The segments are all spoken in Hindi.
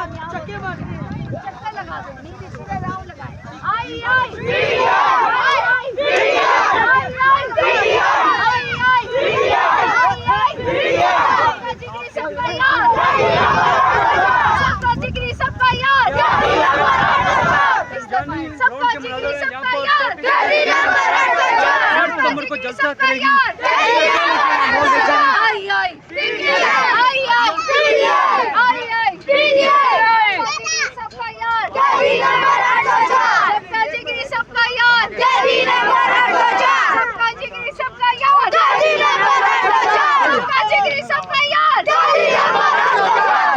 चक्कर लगा दो, नीचे सीधे राउंड लगाए। आई आई सबका यार, सबका जिगरी सबका यार, सबका जिगरी सबका यार, नंबर को जलसा करेगी। आई आई आई आई सबका यार, सबका जिगरी सबका यार, सबका जिगरी सबका यार, सबका जिगरी सबका यार,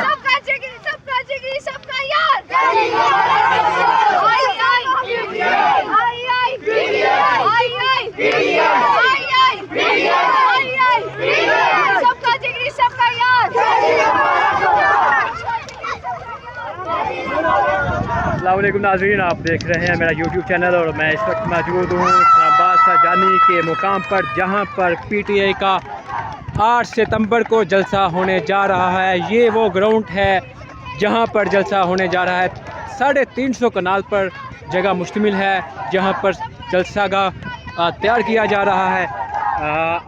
सबका जिगरी सबका जिगरी सबका यार। आई आई आई आई सबका जिगरी सबका यार। अस्सलामुअलैकुम नाज़रीन, आप देख रहे हैं मेरा यूट्यूब चैनल और मैं इस वक्त मौजूद हूँ इस्लामाबाद सजानी के मुकाम पर, जहाँ पर पीटीआई का 8 सितंबर को जलसा होने जा रहा है। ये वो ग्राउंड है जहाँ पर जलसा होने जा रहा है। 350 कनाल पर जगह मुश्तमिल है जहाँ पर जलसा का तैयार किया जा रहा है।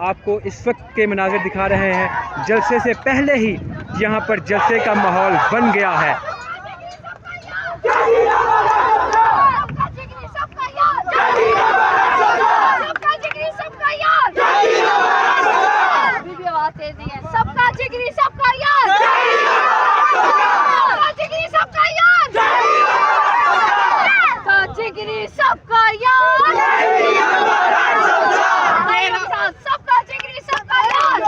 आपको इस वक्त के मनाज़िर दिखा रहे हैं। जलसे से पहले ही यहाँ पर जलसे का माहौल बन गया है। सबका जिगरी सबका यार, सबका जिगरी सबका यार, वीडियो आते दिए। सबका जिगरी सबका यार, सबका जिगरी सबका यार, सबका जिगरी सबका यार, सबका जिगरी सबका यार,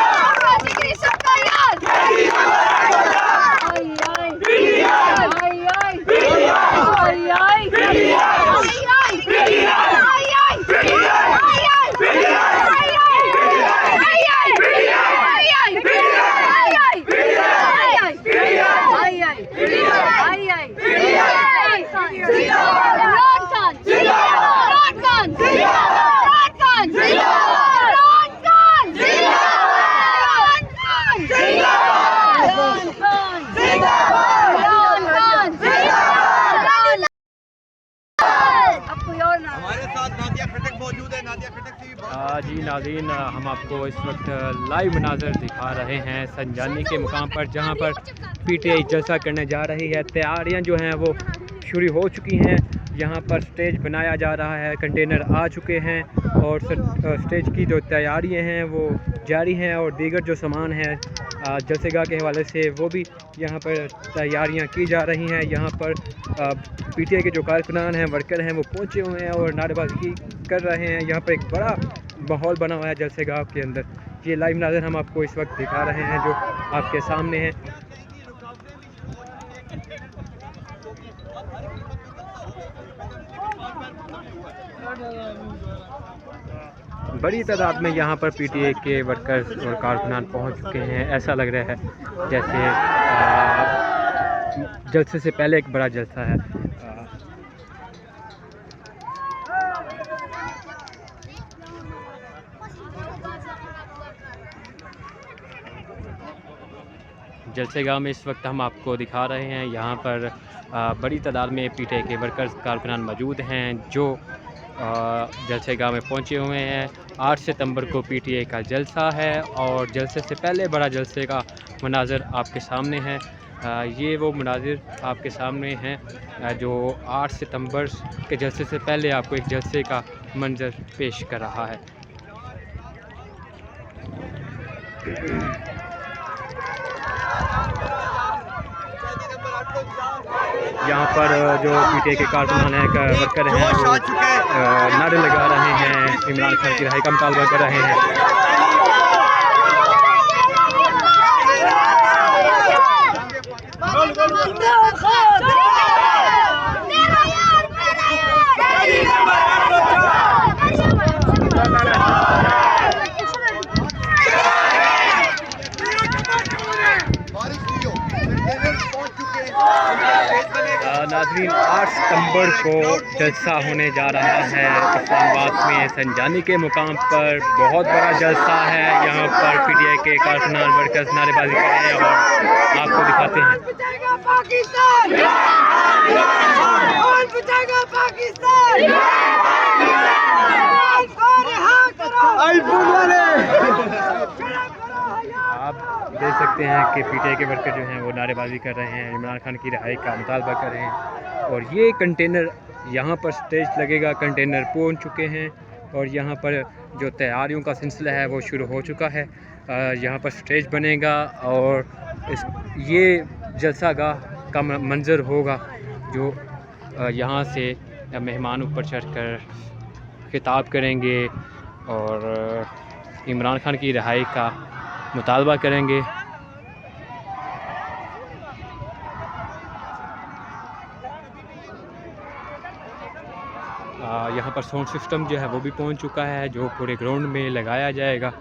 सबका जिगरी सबका यार। हमारे साथ नादिया खटक मौजूद है। नादिया खटक से जी नाज़रीन, हम आपको इस वक्त लाइव मनाज़र दिखा रहे हैं संजानी के मुकाम पर, जहां पर पीटीआई जलसा करने जा रही है। तैयारियां जो हैं वो शुरू हो चुकी हैं। यहां पर स्टेज बनाया जा रहा है, कंटेनर आ चुके हैं और स्टेज की जो तैयारियां हैं वो जारी हैं और दीगर जो सामान है जलसेगाह के हवाले से वो भी यहाँ पर तैयारियां की जा रही हैं। यहाँ पर पीटीआई के जो कारकुनान हैं, वर्कर हैं, वो पहुँचे हुए हैं और नारेबाजी कर रहे हैं। यहाँ पर एक बड़ा माहौल बना हुआ है जलसेगाह के अंदर। ये लाइव नाज़र हम आपको इस वक्त दिखा रहे हैं जो आपके सामने है। बड़ी तादाद में यहाँ पर पीटीआई के वर्कर्स और कारकुनान पहुँच चुके हैं। ऐसा लग रहा है जैसे जलसे से पहले एक बड़ा जलसा है। जलसेगाह में इस वक्त हम आपको दिखा रहे हैं, यहाँ पर बड़ी तादाद में पीटीआई के वर्कर्स कारकुनान मौजूद हैं जो जलसेगाह में पहुँचे हुए हैं। 8 सितंबर को पीटीआई का जलसा है और जलसे से पहले बड़ा जलसे का मनाज़र आपके सामने है। ये वो मनाज़िर आपके सामने हैं जो 8 सितंबर के जलसे से पहले आपको एक जलसे का मंजर पेश कर रहा है। यहाँ पर जो पीटीआई के कारकुनान हैं, वर्कर हैं, वो नारे लगा रहे हैं, इमरान खान की रिहाई का मुतालबा कर रहे हैं। नाज़रीन 8 सितंबर को जलसा होने जा रहा है इस्लामाबाद में संजानी के मुकाम पर। बहुत बड़ा जलसा है। यहाँ पर पीटीआई के कारकुनान वर्कर्स नारेबाजी कर रहे हैं और आपको दिखाते हैं। आप देख सकते हैं कि पीटीआई के वर्कर जो हैं वो नारेबाजी कर रहे हैं, इमरान खान की रिहाई का मुतालबा कर रहे हैं। और ये कंटेनर यहाँ पर स्टेज लगेगा, कंटेनर पहुँच चुके हैं और यहाँ पर जो तैयारियों का सिलसिला है वो शुरू हो चुका है। यहाँ पर स्टेज बनेगा और ये जलसा गाह का मंज़र होगा जो यहाँ से मेहमान ऊपर चढ़कर खिताब करेंगे और इमरान खान की रिहाई का मुतालबा करेंगे। यहाँ पर साउंड सिस्टम जो है वो भी पहुँच चुका है जो पूरे ग्राउंड में लगाया जाएगा।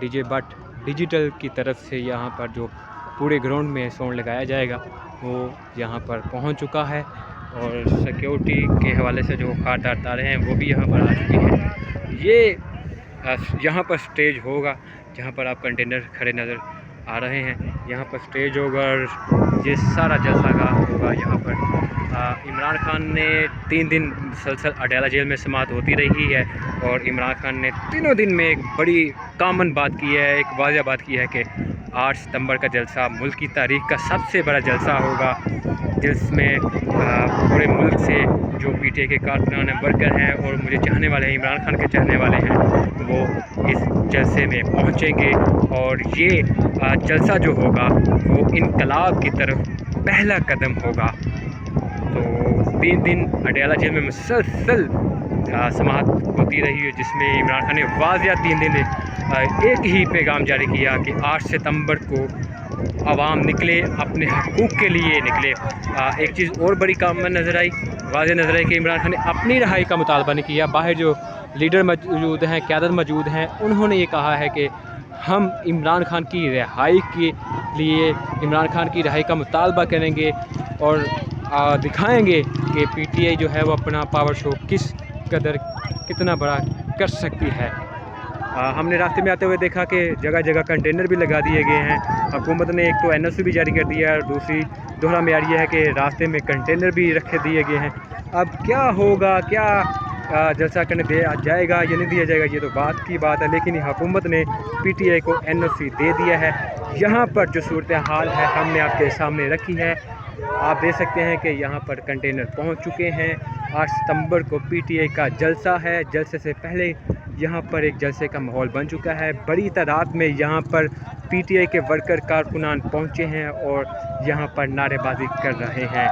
डीजे बट डिजिटल की तरफ से यहाँ पर जो पूरे ग्राउंड में साउंड लगाया जाएगा वो यहाँ पर पहुँच चुका है और सिक्योरिटी के हवाले से जो खारदार तारे हैं वो भी यहाँ पर आ चुकी हैं। ये यहाँ पर स्टेज होगा जहाँ पर आप कंटेनर खड़े नज़र आ रहे हैं। यहाँ पर स्टेज होगा और ये सारा जलसा गाह होगा। यहाँ पर इमरान खान ने 3 दिन मुसलसल अडयाला जेल में समाअत होती रही है और इमरान खान ने तीनों दिन में एक बड़ी कामन बात की है, एक वाज़ह बात की है कि 8 सितंबर का जलसा मुल्क की तारीख़ का सबसे बड़ा जलसा होगा, जिसमें पूरे मुल्क से जो पीटीआई के कारकुनान वर्कर हैं और मुझे चाहने वाले हैं, इमरान खान के चाहने वाले हैं, वो इस जलसे में पहुंचेंगे। और ये जलसा जो होगा वो इनकलाब की तरफ पहला कदम होगा। तो 3 दिन अडयाला जेल में मुसलसल समाअत होती रही है जिसमें इमरान खान ने वाज़ह 3 दिन एक ही पैगाम जारी किया कि 8 सितंबर को आवाम निकले, अपने हकूक़ के लिए निकले। एक चीज़ और बड़ी काम में नज़र आई, वाज़ह नज़र आई कि इमरान खान ने अपनी रिहाई का मुतालबा नहीं किया। बाहर जो लीडर मौजूद हैं, क़यादत मौजूद हैं, उन्होंने ये कहा है कि हम इमरान खान की रिहाई के लिए इमरान खान की रिहाई का मुतालबा करेंगे और दिखाएंगे कि पीटीआई जो है वो अपना पावर शो कितना बड़ा कर सकती है। हमने रास्ते में आते हुए देखा कि जगह जगह कंटेनर भी लगा दिए गए हैं। हुकूमत ने एक तो एनओसी भी जारी कर दिया है और दूसरी दोहरा मेयार ये है कि रास्ते में कंटेनर भी रखे दिए गए हैं। अब क्या होगा, क्या जलसा करने दिया जाएगा या नहीं दिया जाएगा, ये तो बात की बात है, लेकिन हुकूमत ने पीटीआई को एनओसी दे दिया है। यहाँ पर जो सूरत हाल है हमने आपके सामने रखी है। आप देख सकते हैं कि यहाँ पर कंटेनर पहुँच चुके हैं। 8 सितंबर को पीटीआई का जलसा है। जलसे से पहले यहाँ पर एक जलसे का माहौल बन चुका है। बड़ी तादाद में यहाँ पर पीटीआई के वर्कर कारकुनान पहुँचे हैं और यहाँ पर नारेबाजी कर रहे हैं।